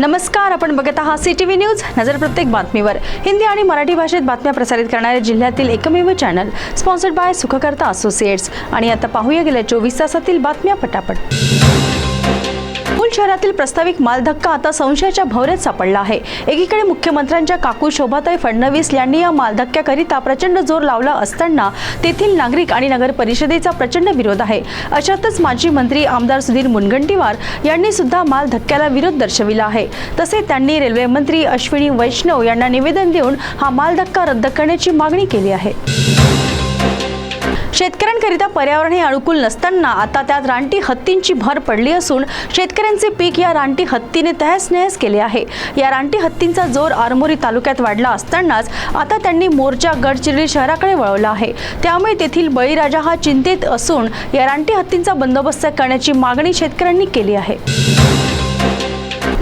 नमस्कार, आपण बघत आहात सीटीव्ही न्यूज. नजर प्रत्येक बातमीवर. हिंदी आणि मराठी भाषेत बातम्या प्रसारित करणारे जिल्ह्यातील एकमेव channel, sponsored by Sukhkarta associates. आणि आता पाहूया गेल्या 24 तासातील बातम्या पटापट. मूल शहरातील प्रस्तावित मालधक्का आता संशयाच्या भोवऱ्यात सापडला आहे. एकीकडे मुख्यमंत्र्यांच्या काकू शोभाताई फडणवीस यांनी या मालधक्क्याकरिता प्रचंड जोर लावला असताना तेथील नागरिक आणि नगर परिषदेचा प्रचंड विरोध आहे. अशातच माजी मंत्री आमदार सुधीर मुनगंटीवार यांनी सुद्धा मालधक्क्याला विरोध दर्शविला आहे. तसेच त्यांनी रेल्वे मंत्री अश्विनी वैष्णव यांना निवेदन देऊन हा मालधक्का रद्द करण्याची मागणी केली आहे. शेतकऱ्यांकरिता पर्यावरण हे अनुकूल नसताना आता त्यात रानटी हत्तींची भर पडली असून शेतकऱ्यांचे पीक या रानटी हत्तीने तहस-नहस केले आहे. या रानटी हत्तींचा जोर आरमोरी तालुक्यात वाढला असतानाच आता त्यांनी मोर्चा गडचिरोली शहराकडे वळवला आहे. त्यामुळे तेथील बळीराजा हा चिंतेत असून या रानटी हत्तींचा बंदोबस्त करण्याची मागणी शेतकऱ्यांनी केली आहे.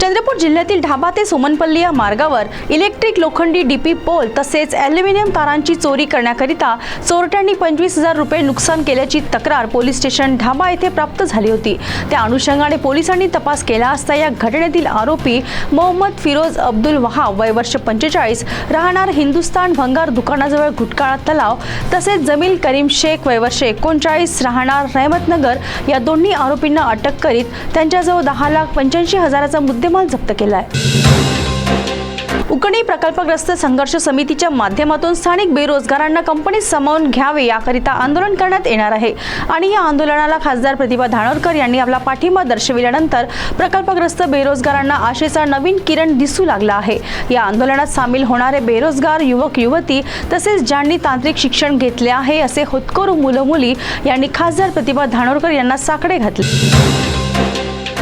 चंद्रपूर जिल्ह्यातील ढाबा ते सोमनपल्ली या मार्गावर इलेक्ट्रिक लोखंडी डीपी पोल तसेच ॲल्युमिनियम तारांची चोरी करण्याकरिता चोरट्यांनी 25,000 रुपये नुकसान केल्याची तक्रार पोलीस स्टेशन ढाबा येथे प्राप्त झाली होती. त्या अनुषंगाने पोलिसांनी तपास केला असता या घटनेतील आरोपी मोहम्मद फिरोज अब्दुल वहाब वय वर्ष 45 राहणार हिंदुस्तान भंगार दुकानाजवळ घुटकाळा तलाव तसेच जमील करीम शेख वय वर्ष 39 राहणार रहमतनगर या दोन्ही आरोपींना अटक करीत त्यांच्याजवळ 10,85,000चा मुद्देमाल जप्त केलाय. उकणी प्रकल्पग्रस्त संघर्ष समितीच्या माध्यमातून स्थानिक बेरोजगारांना कंपनीत सामावून घ्यावे याकरिता आंदोलन करण्यात येणार आहे. आणि या आंदोलनाला खासदार प्रतिभा धानोरकर यांनी आपला पाठिंबा दर्शविल्यानंतर प्रकल्पग्रस्त बेरोजगारांना आशेचा नवीन किरण दिसू लागला आहे. या आंदोलनात सामील होणारे बेरोजगार युवक युवती तसेच ज्यांनी तांत्रिक शिक्षण घेतले आहे असे होतकरू मुलं मुली यांनी खासदार प्रतिभा धानोरकर यांना साकडे घातले.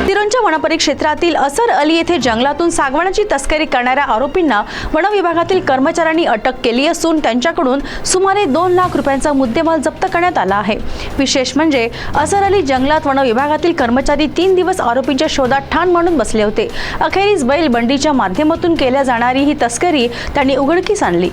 तिरोंच्या वनपरिक्षेत्रातील असर अली येथे जंगलातून सागवानाची तस्करी करणाऱ्या आरोपींना वन विभागातील कर्मचाऱ्यांनी अटक केली असून त्यांच्याकडून सुमारे 2 लाख रुपयांचा मुद्देमाल जप्त करण्यात आला आहे. विशेष म्हणजे असर अली जंगलात वन विभागातील कर्मचारी 3 दिवस आरोपींच्या शोधात ठाण मांडून बसले होते. अखेरीस बैल बंडीच्या माध्यमातून केल्या जाणारी ही तस्करी त्यांनी उघडकीस आणली.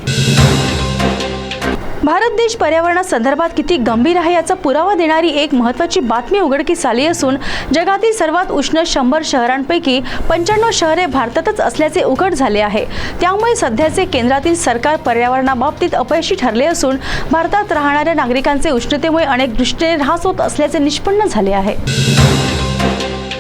भारत देश पर्यावरणासंदर्भात किती गंभीर आहे याचा पुरावा देणारी एक महत्त्वाची बातमी उघडकीस आली असून जगातील सर्वात उष्ण 100 शहरांपैकी 95 शहरे भारतातच असल्याचे उघड झाले आहे. त्यामुळे सध्याचे केंद्रातील सरकार पर्यावरणाबाबतीत अपयशी ठरले असून भारतात राहणाऱ्या नागरिकांचे उष्णतेमुळे अनेक दृष्टीने ऱ्हास होत असल्याचे निष्पन्न झाले आहे.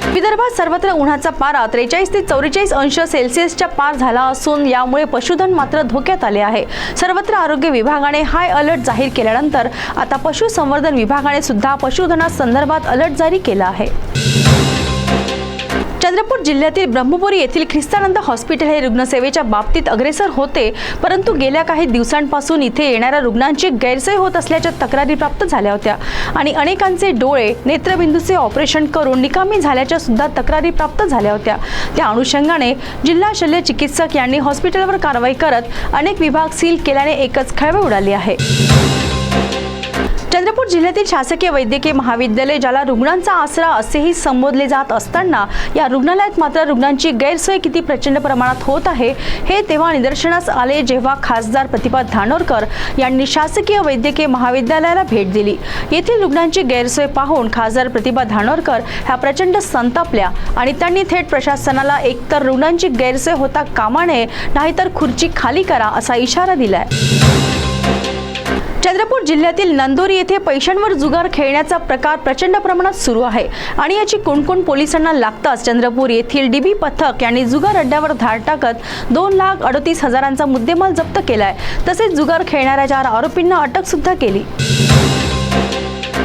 विदर्भात सर्वत्र उन्हाचा पारा 43 ते 44 अंश सेल्सिअसच्या पार झाला असून यामुळे पशुधन मात्र धोक्यात आले आहे. सर्वत्र आरोग्य विभागाने हाय अलर्ट जाहीर केल्यानंतर आता पशुसंवर्धन विभागाने सुद्धा पशुधनासंदर्भात अलर्ट जारी केला आहे. चंद्रपूर जिल्ह्यातील ब्रह्मपुरी येथील ख्रिस्तानंद हॉस्पिटल हे रुग्णसेवेच्या बाबतीत अग्रेसर होते, परंतु गेल्या काही दिवसांपासून इथे येणाऱ्या रुग्णांची गैरसोय होत असल्याच्या तक्रारी प्राप्त झाल्या होत्या आणि अनेकांचे डोळे नेत्रबिंदूचे ऑपरेशन करून निकामी झाल्याच्या सुद्धा तक्रारी प्राप्त झाल्या होत्या. त्या अनुषंगाने जिल्हा शल्य चिकित्सक यांनी हॉस्पिटलवर कारवाई करत अनेक विभाग सील केल्याने एकच खळबळ उडाली आहे. चंद्रपूर जिल्ह्यातील शासकीय वैद्यकीय महाविद्यालय ज्याला रुग्णांचा आसरा असेही संबोधले जात असताना या रुग्णालयात मात्र रुग्णांची गैरसोय किती प्रचंड प्रमाणात होत आहे हे तेव्हा निदर्शनास आले जेव्हा खासदार प्रतिभा धानोरकर यांनी शासकीय वैद्यकीय महाविद्यालयाला भेट दिली. येथील रुग्णांची गैरसोय पाहून खासदार प्रतिभा धानोरकर ह्या प्रचंड संतापल्या आणि त्यांनी थेट प्रशासनाला एकतर रुग्णांची गैरसोय होता कामा नये नाहीतर खुर्ची खाली करा असा इशारा दिलाय. चंद्रपूर जिल्ह्यातील नंदोरी येथे पैशांवर जुगार खेळण्याचा प्रकार प्रचंड प्रमाणात सुरू आहे आणि याची कुणकुण पोलिसांना लागताच चंद्रपूर येथील डीबी पथक यांनी जुगार अड्ड्यावर धाड टाकत 2,38,000चा मुद्देमाल जप्त केलाय. तसेच जुगार खेळणाऱ्या 4 आरोपींना अटक सुद्धा केली.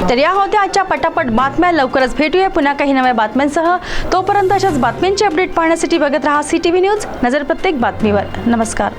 तर या होत्या आजच्या पटापट बातम्या. लवकरच भेटूया पुन्हा काही नव्या बातम्यांसह. तोपर्यंत अशाच बातम्यांची अपडेट पाहण्यासाठी बघत रहा सीटीव्ही न्यूज. नजर प्रत्येक बातमीवर. नमस्कार.